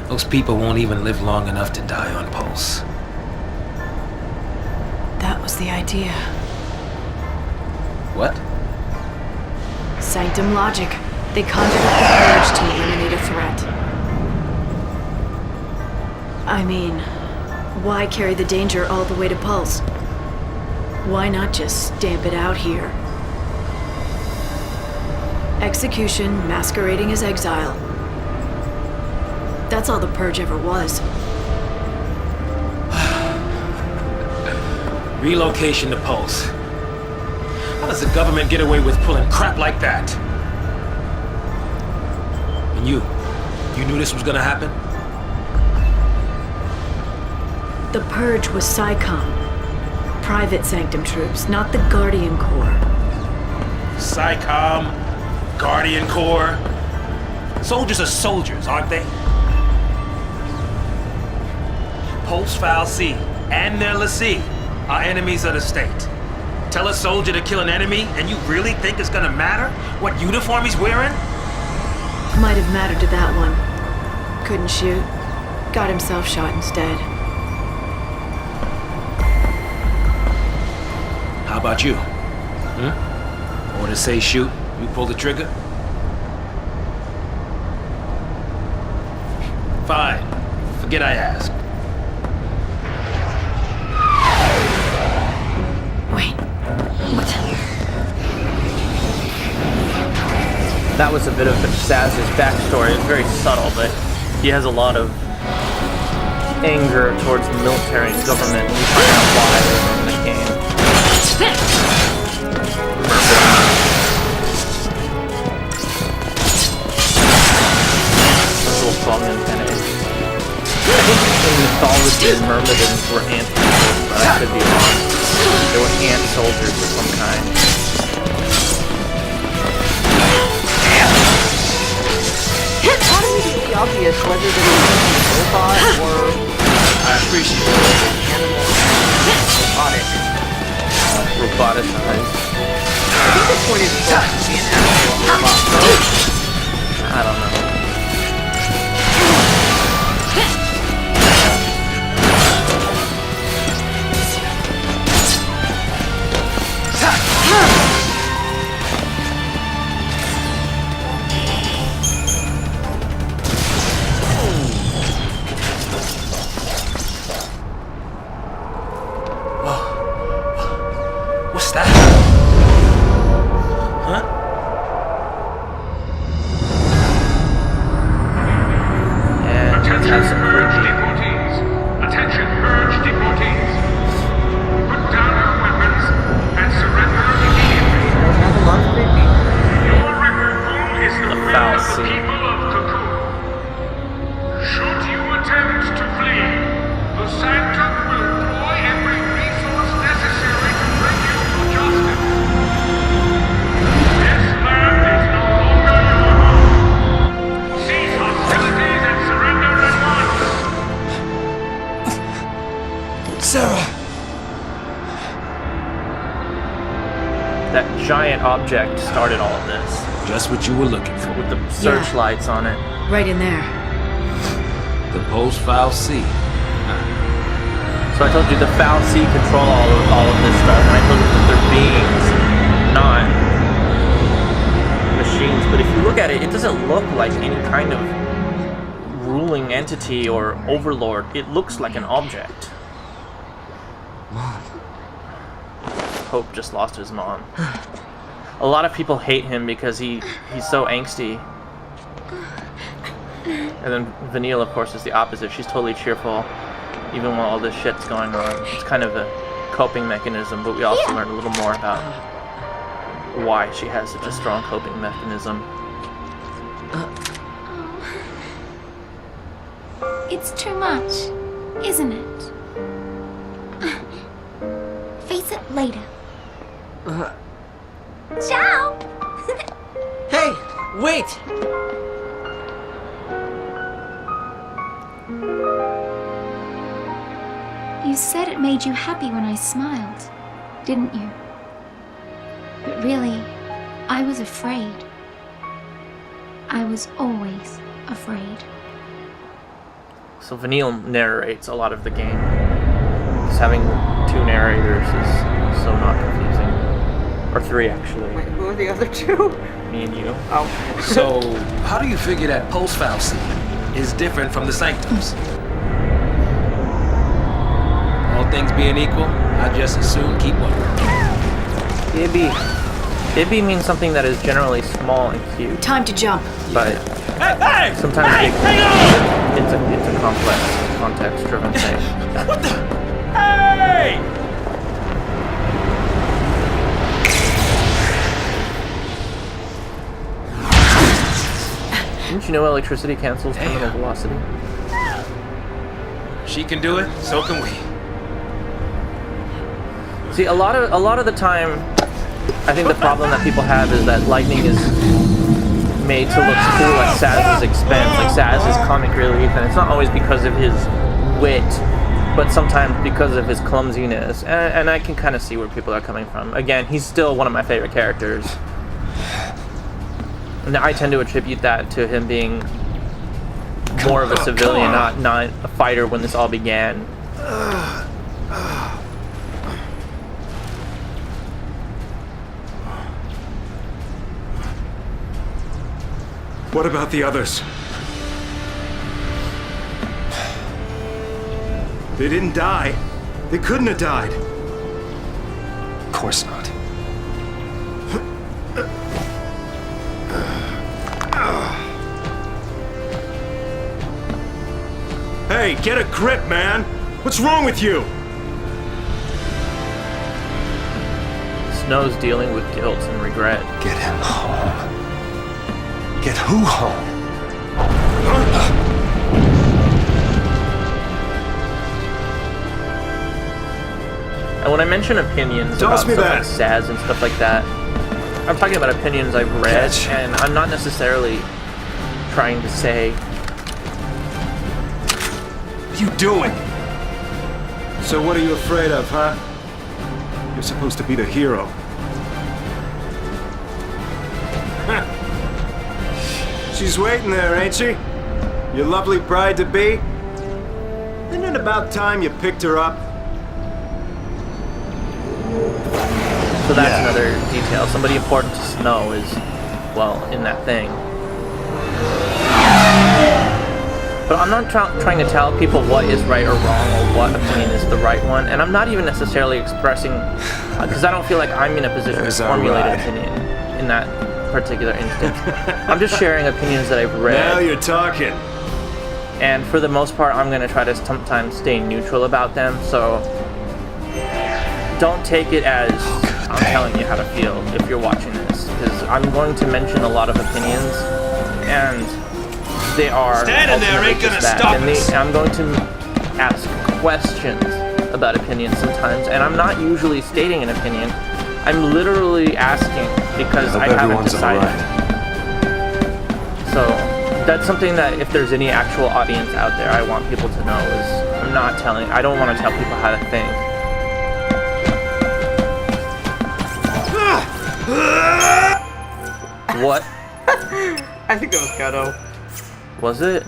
Most people won't even live long enough to die on Pulse. That was the idea. What? Sanctum logic. They conjured up the Purge to eliminate a threat. I mean, why carry the danger all the way to Pulse? Why not just stamp it out here? Execution masquerading as exile. That's all the Purge ever was. Relocation to Pulse. How does the government get away with pulling crap like that? And you knew this was gonna happen? The Purge was PSICOM. Private Sanctum troops, not the Guardian Corps. PSICOM? Guardian Corps? Soldiers are soldiers, aren't they? Pulse, Fal'Cie, and their Fal'Cie are enemies of the state. Tell a soldier to kill an enemy, and you really think it's gonna matter what uniform he's wearing? Might have mattered to that one. Couldn't shoot. Got himself shot instead. How about you? Order say shoot, you pull the trigger? Fine. Forget I asked. Wait. What? That was a bit of Saz's backstory. It's very subtle, but he has a lot of anger towards the military and government. We find out why later in the game. Little problem kind of is. I think in mythology, myrmidons were ant-people, but I could be wrong. They were ant soldiers of some kind. It's really obvious whether they were a robot or I appreciate it. animal robotic. Roboticized. I think the point is supposed to be an actual robot. I don't know. What's that? Huh? And Attention, have some Purge creepy. deportees. Attention, Purge deportees. Put down your weapons and surrender immediately. That's a lot creepy. Your record pool is the will of the Fal'Cie. people of Cocoon. Should you attempt to flee, the Sanctum will employ every resource necessary to bring you to justice. This land is no longer your home. Cease hostilities and surrender at once. Sarah! That giant object started all of this, Just what you were looking for. with the searchlights on it. Right in there. The Pulse Fal'Cie. So I told you the Fal'Cie control all of this stuff, and I told you that they're beings, not machines. But if you look at it, it doesn't look like any kind of ruling entity or overlord. It looks like an object. Hope just lost his mom. A lot of people hate him because he's so angsty. And then Vanille, of course, is the opposite. She's totally cheerful, even while all this shit's going on. It's kind of a coping mechanism, but we also learn a little more about why she has such a strong coping mechanism. It's too much, isn't it? Face it later. Ciao! Hey, wait! You said it made you happy when I smiled, didn't you? But really, I was afraid. I was always afraid. So Vanille narrates a lot of the game. Just having 2 narrators is so not confusing. Or 3, actually. Wait, who are the other 2? Me and you. Oh. So, how do you figure that Pulse Fal'Cie is different from the Sanctums? All things being equal, I just as soon keep one. Ibby means something that is generally small and cute, Time to jump. but Hey! sometimes Hey! it's a complex, context-driven thing. What the? Hey! Didn't you know electricity cancels terminal velocity? She can do it, so can we. See, a lot of the time, I think the problem that people have is that lightning is made to look cool at Saz's expense. Like Saz is comic relief, and it's not always because of his wit, but sometimes because of his clumsiness. And I can kind of see where people are coming from. Again, he's still one of my favorite characters. And I tend to attribute that to him being more of a civilian, not a fighter when this all began. What about the others? They didn't die. They couldn't have died. Of course not. Hey, get a grip, man! What's wrong with you? Snow's dealing with guilt and regret. Get him home. Get who home? And when I mention opinions about Toss me stuff that. like Saz and stuff like that, I'm talking about opinions I've read, Catch. and I'm not necessarily trying to say, What are you doing? So what are you afraid of, huh? You're supposed to be the hero. She's waiting there, ain't she? Your lovely bride-to-be? Isn't it about time you picked her up? so that's another detail. Somebody important to Snow is, well, in that thing. But I'm not trying to tell people what is right or wrong or what opinion is the right one, and I'm not even necessarily expressing, because I don't feel like I'm in a position There's to our formulate an ride. opinion in that particular instance. I'm just sharing opinions that I've read. Now you're talking. And for the most part, I'm going to try to sometimes stay neutral about them, so don't take it as I'm telling you how to feel if you're watching this, because I'm going to mention a lot of opinions, and they are Standing there ultimately ain't gonna just that. stop And us. I'm going to ask questions about opinions sometimes, and I'm not usually stating an opinion. I'm literally asking because I haven't everyone's decided. alright. So that's something that if there's any actual audience out there, I want people to know is I don't want to tell people how to think. What I think that was Gato. was it?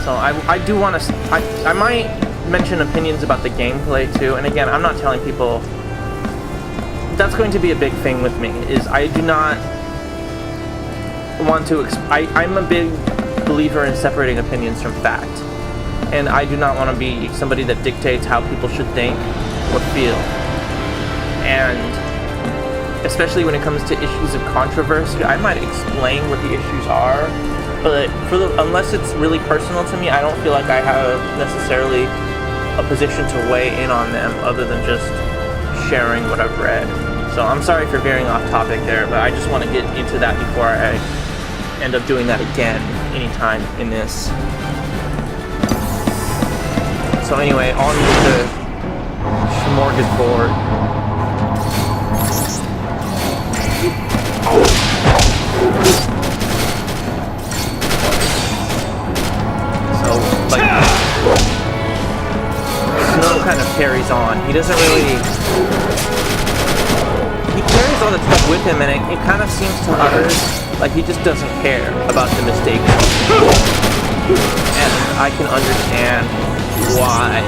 So I do want to, I might mention opinions about the gameplay too, and again, I'm not telling people, that's going to be a big thing with me, is I do not want to, I'm a big believer in separating opinions from fact, and I do not want to be somebody that dictates how people should think or feel, and especially when it comes to issues of controversy, I might explain what the issues are, but unless it's really personal to me, I don't feel like I have necessarily a position to weigh in on them other than just sharing what I've read. So I'm sorry for veering off topic there, but I just want to get into that before I end up doing that again anytime in this. So anyway, on with the smorgasbord. So, like, Snow kind of carries on. He doesn't really... He carries all the stuff with him, and it kind of seems to others Like, he just doesn't care about the mistakes. And I can understand why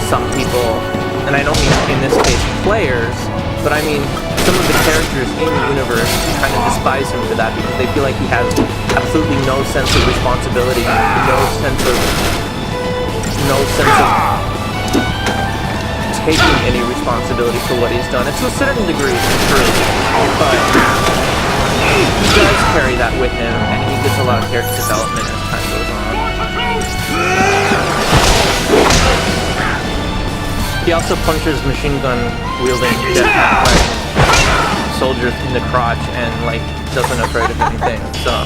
some people, and I don't mean in this case players, but I mean some of the characters in the universe kind of despise him for that because they feel like he has absolutely no sense of responsibility, no sense of taking any responsibility for what he's done. And to a certain degree, it's true, but he does carry that with him, and he gets a lot of character development as time goes on. He also punches machine gun wielding jetpack soldiers in the crotch and like doesn't afraid of anything. So